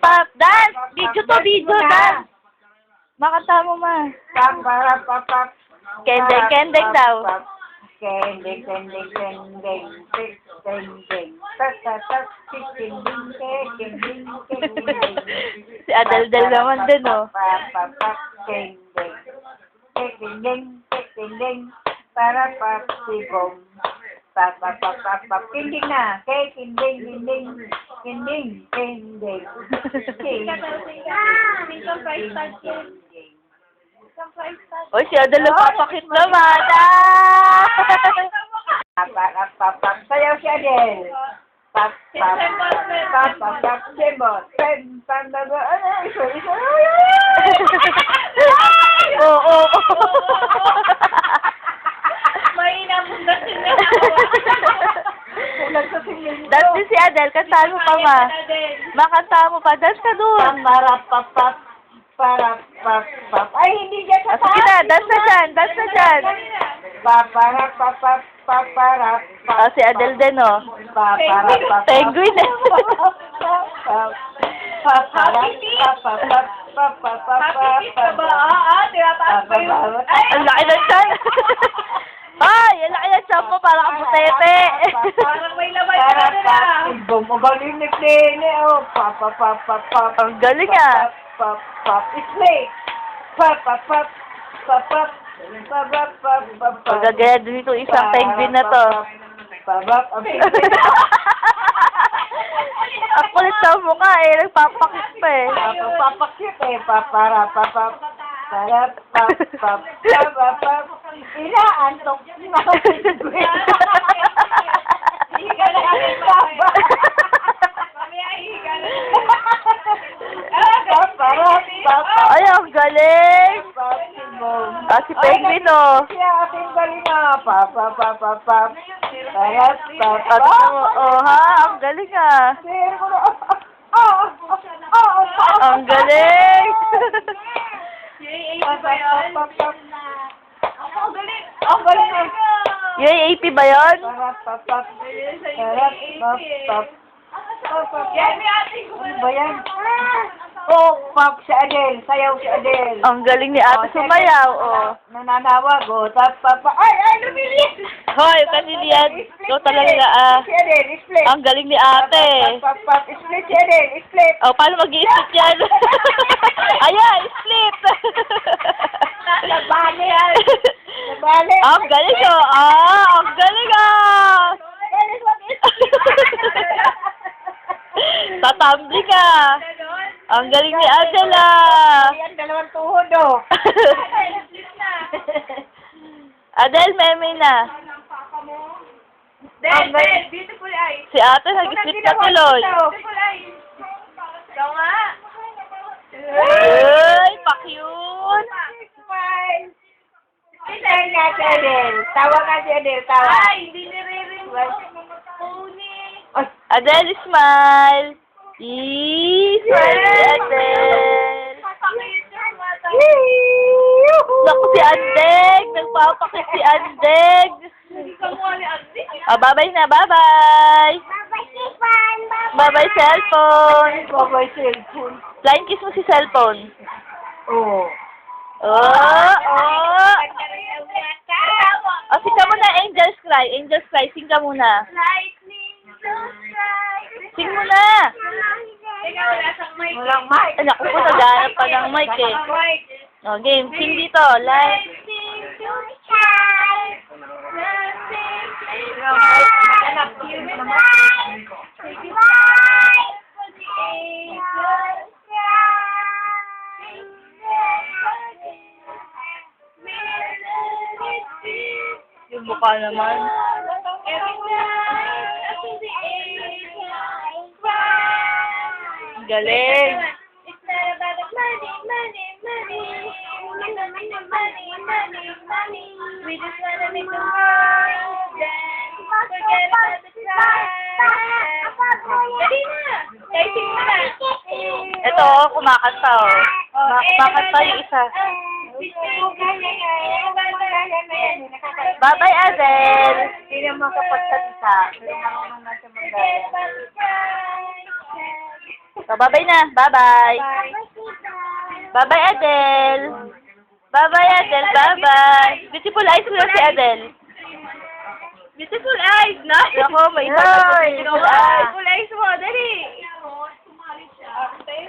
Pap, dance! Video to, video, dance! Makanta mo, ma. Pap. Kendeng, kendeng daw. Kendeng. Si Adeldel naman din, oh. Kendeng. Para sibong. Kendeng na. Kendeng. Oy, si Adel papakit naman. Ah! Sayaw si Adel. Sembot. Oo. May inamundasin na Dance din si Adel, kantahan mo pa, ma. Makanta mo pa, dance ka dun. Ay, hindi dyan sa Sige na, dance na dyan, dance na dyan. Si Adel din, oh. Penguin, eh. Ang laki ng tiyan. Ay, ang laki ng tiyan mo, parang kang butete. Parang may laman ka na. Magaling ni Klene, oh. Ang galing, ah. Slay. Pagagaya din itong isang penguin na to. Ang kulit sa mukha, eh. Nagpapakit pa, eh. Papakit eh. Inaantok na. Higa na kami, mamaya higa na. Ay, ang galing! Si Penguin, oh. Siya ating galing nga. Oh, ha? Ang galing, ah. Ang galing! Ang galing. Yung 80 ba yun? Yan, may ating Ba yan? Oh, pop si Adel. Sayaw si Adel. Ang galing ni ate sumayaw, oh. Nananawag, oh. Ay, lumilis! Hoy, kasi diyan. Ikaw talaga, ah. Si Adel, split. Ang galing ni ate. Split si Adel, split. Oh, paano mag-i-split yan? Ayan, split! Nabali yan. Nabali. Ang galing, oh. Ah, ang galing, ah. Tatambli ka. Ang galing ni Adela. Yan, dalawang tuhod, oh. Adel, meme na. Del, beautiful eyes. Si ate nag-split na tuloy. Beautiful eyes. Ikaw nga. Uy, pa-cute. Smile. Smile nga si Adel. Tawa nga si Adel, tawa. Ay, hindi nire-ring mo. Puni. Adel, smile. Smile si Adel. Papakit yung mata. Naku, si Andeg. Nagpapakit si Andeg. Hindi ka mo ali agdi. Bye-bye na, bye-bye. Bye-bye, cellphone. Bye-bye, cellphone. Flying kiss mo si cellphone. Oh. Oh. Oh, sing ka muna, Angel's Cry. Angel's Cry, sing ka muna. Lightning so bright. Sing mo na. Teka, wala sang mic. Walang mic. Ay, naku po, naghahanap pa ng mic, eh. Mic. Oh, game. Sing dito. Like. Lightning so bright. Nothing Anak, yun naman. Yung mukha naman. Ang galing. It's not about the money. We just wanna make the world dance. Forget about the time. Dali na. Typing mo na. Ito, kumakanta, oh. Kumakanta yung isa. Bye-bye, Adel. Hindi naman kapagsalita. Pero marunong na siya mag-gaya. So, bye-bye na. Bye-bye. Bye. Bye-bye, Adele. Bye-bye, Adele. Bye-bye. Beautiful eyes ko na si Adele. Beautiful eyes, no? Ako, may isa.